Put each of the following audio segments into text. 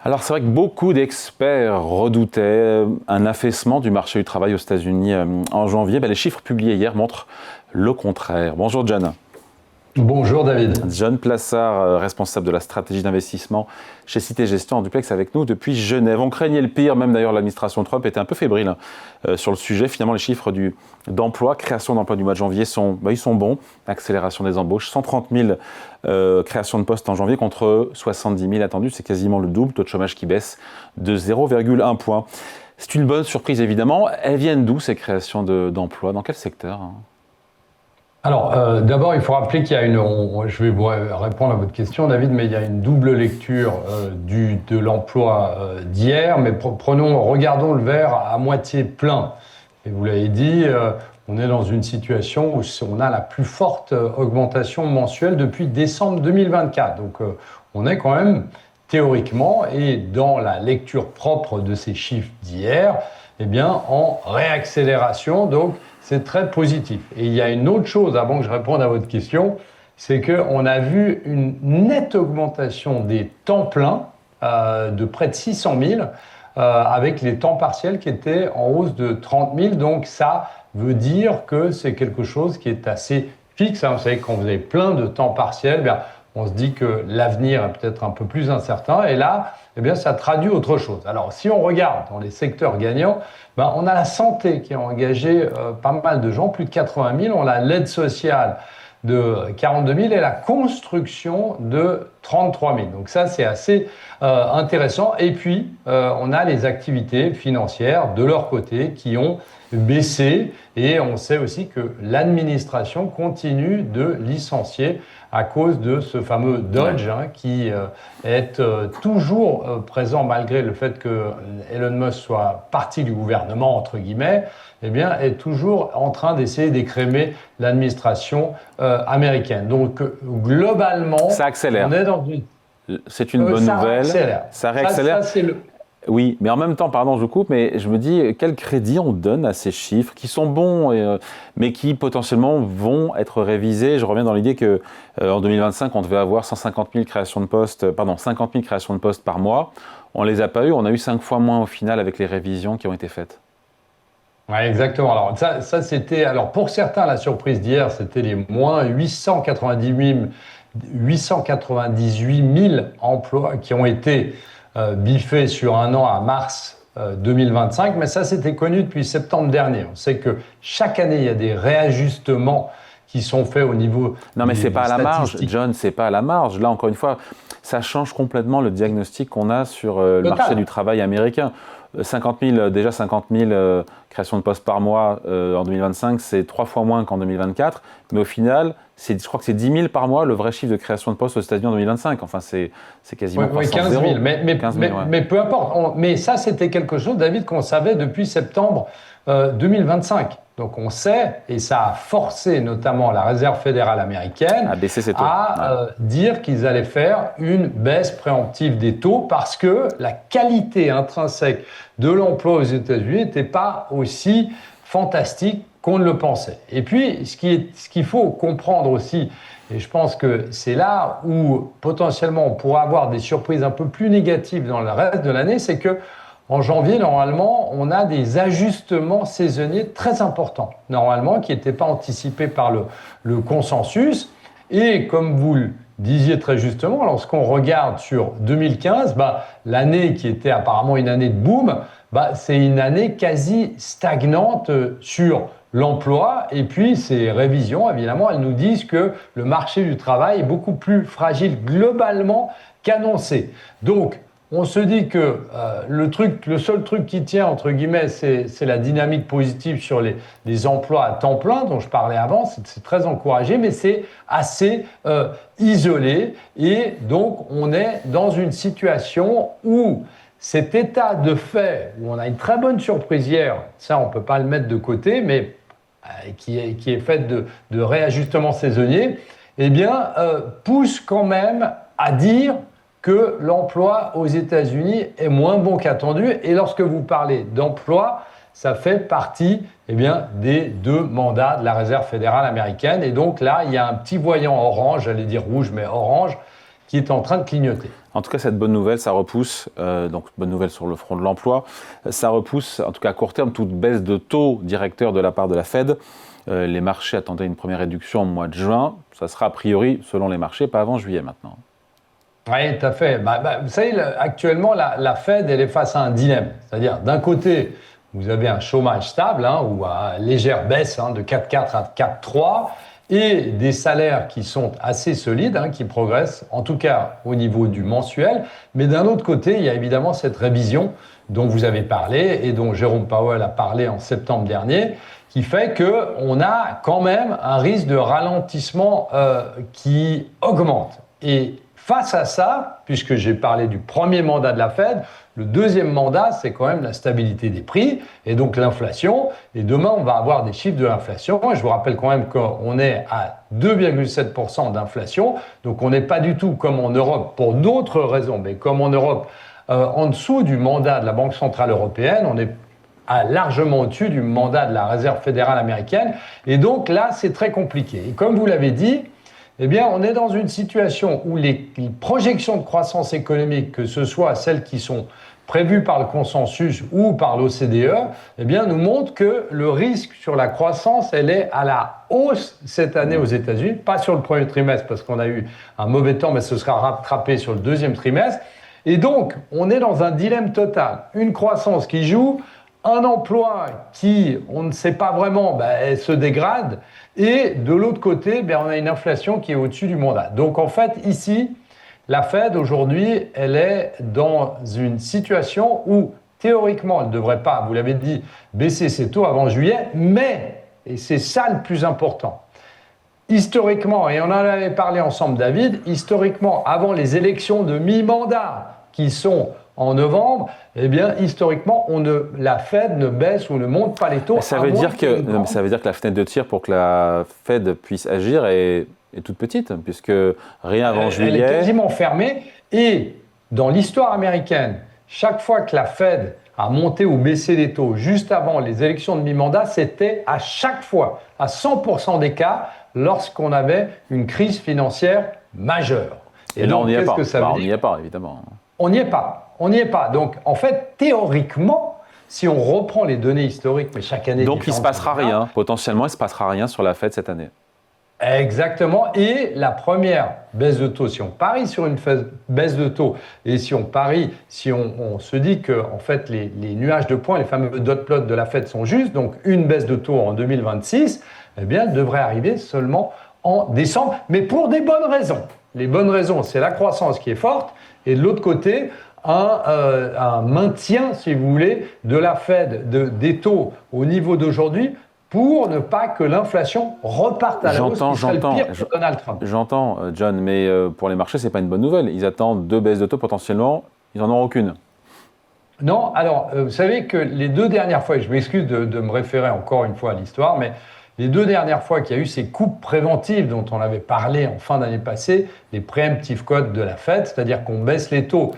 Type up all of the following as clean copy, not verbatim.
Alors c'est vrai que beaucoup d'experts redoutaient un affaissement du marché du travail aux États-Unis en janvier. Les chiffres publiés hier montrent le contraire. Bonjour John. Bonjour David. John Plassard, responsable de la stratégie d'investissement chez Cité Gestion en duplex avec nous depuis Genève. On craignait le pire, même d'ailleurs l'administration Trump était un peu fébrile sur le sujet. Finalement les chiffres d'emploi, création d'emplois du mois de janvier sont bons. Accélération des embauches, 130 000 créations de postes en janvier contre 70 000 attendus. C'est quasiment le double, taux de chômage qui baisse de 0,1 point. C'est une bonne surprise évidemment. Elles viennent d'où ces créations d'emplois? Dans quel secteur? Alors, d'abord, il faut rappeler qu'il y a je vais vous répondre à votre question, David, mais il y a une double lecture de l'emploi d'hier. Mais regardons le verre à moitié plein. Et vous l'avez dit, on est dans une situation où on a la plus forte augmentation mensuelle depuis décembre 2024. Donc, on est quand même théoriquement et dans la lecture propre de ces chiffres d'hier, en réaccélération. Donc, c'est très positif. Et il y a une autre chose, avant que je réponde à votre question, c'est qu'on a vu une nette augmentation des temps pleins de près de 600 000, avec les temps partiels qui étaient en hausse de 30 000. Donc ça veut dire que c'est quelque chose qui est assez fixe. Vous savez, quand vous avez plein de temps partiels, on se dit que l'avenir est peut-être un peu plus incertain. Et là, ça traduit autre chose. Alors, si on regarde dans les secteurs gagnants, on a la santé qui a engagé pas mal de gens, plus de 80 000. On a l'aide sociale de 42 000 et la construction de 33 000. Donc ça, c'est assez intéressant. Et puis, on a les activités financières de leur côté qui ont baissé. Et on sait aussi que l'administration continue de licencier à cause de ce fameux Dodge qui est toujours présent malgré le fait que Elon Musk soit parti du gouvernement, entre guillemets, est toujours en train d'essayer d'écrémer l'administration américaine. Donc, globalement, ça accélère. On est dans une... C'est une bonne nouvelle. Accélère. Ça réaccélère. Ça, c'est le... Oui, mais en même temps, pardon, je vous coupe, mais je me dis, quel crédit on donne à ces chiffres qui sont bons, mais qui potentiellement vont être révisés. Je reviens dans l'idée que en 2025, on devait avoir 50 000 créations de postes par mois. On les a pas eu, on a eu 5 fois moins au final avec les révisions qui ont été faites. Oui, exactement. Alors ça c'était, pour certains, la surprise d'hier, c'était les moins 898 000 emplois qui ont été biffé sur un an à mars 2025, mais ça c'était connu depuis septembre dernier. On sait que chaque année il y a des réajustements qui sont faits au niveau Non mais c'est pas à la marge, John, c'est pas à la marge. Là encore une fois, ça change complètement le diagnostic qu'on a sur le marché du travail américain. 50 000 créations de postes par mois en 2025, c'est 3 fois moins qu'en 2024. Mais au final, je crois que c'est 10 000 par mois le vrai chiffre de création de postes aux États-Unis en 2025. Enfin, c'est quasiment 15 000. Mais peu importe. Mais ça, c'était quelque chose, David, qu'on savait depuis septembre 2025. Donc on sait, et ça a forcé notamment la Réserve fédérale américaine à dire qu'ils allaient faire une baisse préemptive des taux parce que la qualité intrinsèque de l'emploi aux États-Unis n'était pas aussi fantastique qu'on ne le pensait. Et puis, ce qu'il faut comprendre aussi, et je pense que c'est là où potentiellement on pourra avoir des surprises un peu plus négatives dans le reste de l'année, c'est que en janvier, normalement, on a des ajustements saisonniers très importants, normalement, qui n'étaient pas anticipés par le consensus. Et comme vous le disiez très justement, lorsqu'on regarde sur 2015, l'année qui était apparemment une année de boom, c'est une année quasi stagnante sur l'emploi. Et puis, ces révisions, évidemment, elles nous disent que le marché du travail est beaucoup plus fragile globalement qu'annoncé. Donc, on se dit que le seul truc qui tient, entre guillemets, c'est la dynamique positive sur les emplois à temps plein dont je parlais avant. C'est très encouragé, mais c'est assez isolé. Et donc, on est dans une situation où cet état de fait, où on a une très bonne surprise hier, ça, on ne peut pas le mettre de côté, mais qui est fait de réajustements saisonniers, pousse quand même à dire que l'emploi aux États-Unis est moins bon qu'attendu. Et lorsque vous parlez d'emploi, ça fait partie des 2 mandats de la Réserve fédérale américaine. Et donc là, il y a un petit voyant orange, j'allais dire rouge, mais orange, qui est en train de clignoter. En tout cas, cette bonne nouvelle, ça repousse, donc bonne nouvelle sur le front de l'emploi, ça repousse, en tout cas à court terme, toute baisse de taux directeur de la part de la Fed. Les marchés attendaient une première réduction au mois de juin. Ça sera a priori, selon les marchés, pas avant juillet maintenant. Oui, tout à fait. Vous savez, actuellement, la Fed, elle est face à un dilemme. C'est-à-dire, d'un côté, vous avez un chômage stable, ou à légère baisse de 4,4 à 4,3, et des salaires qui sont assez solides, qui progressent, en tout cas au niveau du mensuel. Mais d'un autre côté, il y a évidemment cette révision dont vous avez parlé et dont Jérôme Powell a parlé en septembre dernier, qui fait qu'on a quand même un risque de ralentissement qui augmente. Et face à ça, puisque j'ai parlé du premier mandat de la Fed, le deuxième mandat, c'est quand même la stabilité des prix et donc l'inflation. Et demain, on va avoir des chiffres de l'inflation. Et je vous rappelle quand même qu'on est à 2,7% d'inflation. Donc on n'est pas du tout comme en Europe pour d'autres raisons, mais comme en Europe, en dessous du mandat de la Banque Centrale Européenne, on est largement au-dessus du mandat de la Réserve fédérale américaine. Et donc là, c'est très compliqué. Et comme vous l'avez dit, eh bien, on est dans une situation où les projections de croissance économique, que ce soit celles qui sont prévues par le consensus ou par l'OCDE, eh bien, nous montrent que le risque sur la croissance, elle est à la hausse cette année aux États-Unis, pas sur le premier trimestre parce qu'on a eu un mauvais temps, mais ce sera rattrapé sur le deuxième trimestre. Et donc, on est dans un dilemme total. Une croissance qui joue, un emploi qui, on ne sait pas vraiment, elle se dégrade, et de l'autre côté, on a une inflation qui est au-dessus du mandat. Donc en fait, ici, la Fed, aujourd'hui, elle est dans une situation où, théoriquement, elle ne devrait pas, vous l'avez dit, baisser ses taux avant juillet, mais, et c'est ça le plus important, historiquement, et on en avait parlé ensemble, David, historiquement, avant les élections de mi-mandat qui sont en novembre, eh bien, historiquement, la Fed ne baisse ou ne monte pas les taux. Ça veut dire que la fenêtre de tir pour que la Fed puisse agir est toute petite, puisque rien avant juillet... Elle est quasiment fermée. Et dans l'histoire américaine, chaque fois que la Fed a monté ou baissé les taux juste avant les élections de mi-mandat, c'était à chaque fois, à 100% des cas, lorsqu'on avait une crise financière majeure. Et là, on n'y est pas. On n'y est pas, évidemment. On n'y est pas. On n'y est pas. Donc, en fait, théoriquement, si on reprend les données historiques, mais chaque année... Donc, il ne se passera rien. Potentiellement, il ne se passera rien sur la Fed cette année. Exactement. Et la première baisse de taux, si on parie sur une baisse de taux et si on se dit que en fait, les nuages de points, les fameux dot plots de la Fed sont justes, donc une baisse de taux en 2026, eh bien, elle devrait arriver seulement en décembre, mais pour des bonnes raisons. Les bonnes raisons, c'est la croissance qui est forte et de l'autre côté, un maintien, si vous voulez, de la Fed, des taux au niveau d'aujourd'hui pour ne pas que l'inflation reparte à la hausse, qui serait le pire pour Donald Trump. J'entends, John, mais pour les marchés, ce n'est pas une bonne nouvelle. Ils attendent 2 baisses de taux potentiellement, ils n'en auront aucune. Non, alors, vous savez que les 2 dernières fois, et je m'excuse de me référer encore une fois à l'histoire, mais les 2 dernières fois qu'il y a eu ces coupes préventives dont on avait parlé en fin d'année passée, les preemptive cuts de la Fed, c'est-à-dire qu'on baisse les taux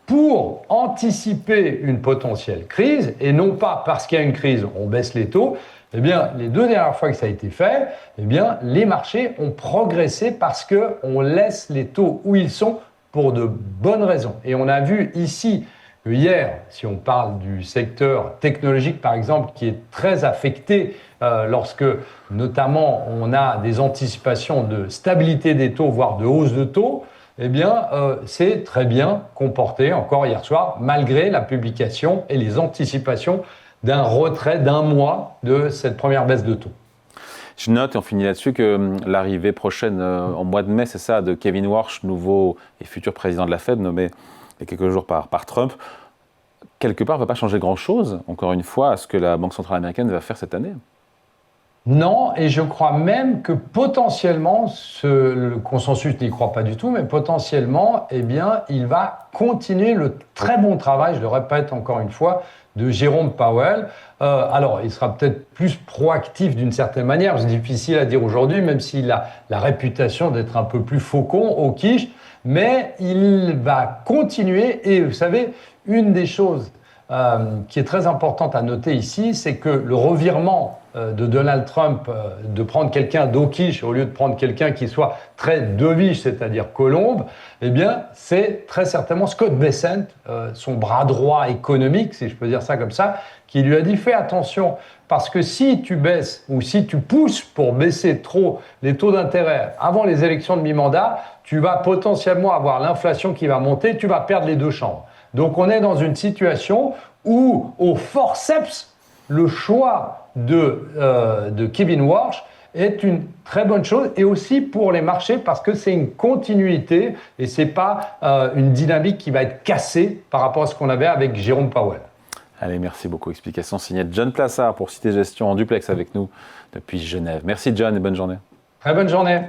pour anticiper une potentielle crise, et non pas parce qu'il y a une crise, on baisse les taux, eh bien, les 2 dernières fois que ça a été fait, eh bien, les marchés ont progressé parce qu'on laisse les taux où ils sont pour de bonnes raisons. Et on a vu ici que hier, si on parle du secteur technologique par exemple, qui est très affecté lorsque notamment on a des anticipations de stabilité des taux, voire de hausse de taux, eh bien, c'est très bien comporté, encore hier soir, malgré la publication et les anticipations d'un retrait d'un mois de cette première baisse de taux. Je note, et on finit là-dessus, que l'arrivée prochaine, en mois de mai, c'est ça, de Kevin Warsh, nouveau et futur président de la Fed, nommé il y a quelques jours par Trump, quelque part, ne va pas changer grand-chose, encore une fois, à ce que la Banque centrale américaine va faire cette année. Non, et je crois même que potentiellement, le consensus n'y croit pas du tout, mais potentiellement, eh bien, il va continuer le très bon travail, je le répète encore une fois, de Jérôme Powell. Alors, il sera peut-être plus proactif d'une certaine manière, c'est difficile à dire aujourd'hui, même s'il a la réputation d'être un peu plus faucon au quiche, mais il va continuer. Et vous savez, une des choses qui est très importante à noter ici, c'est que le revirement de Donald Trump de prendre quelqu'un d'Okish au lieu de prendre quelqu'un qui soit très dovish, c'est-à-dire colombe, eh bien, c'est très certainement Scott Bessent, son bras droit économique, si je peux dire ça comme ça, qui lui a dit « Fais attention, parce que si tu baisses ou si tu pousses pour baisser trop les taux d'intérêt avant les élections de mi-mandat, tu vas potentiellement avoir l'inflation qui va monter, tu vas perdre les deux chambres. » Donc on est dans une situation où, au forceps, le choix de Kevin Warsh est une très bonne chose, et aussi pour les marchés parce que c'est une continuité et c'est pas une dynamique qui va être cassée par rapport à ce qu'on avait avec Jérôme Powell. Allez, merci beaucoup. Explication signée John Plassard pour Cité Gestion en duplex avec nous depuis Genève. Merci John et bonne journée. Très bonne journée.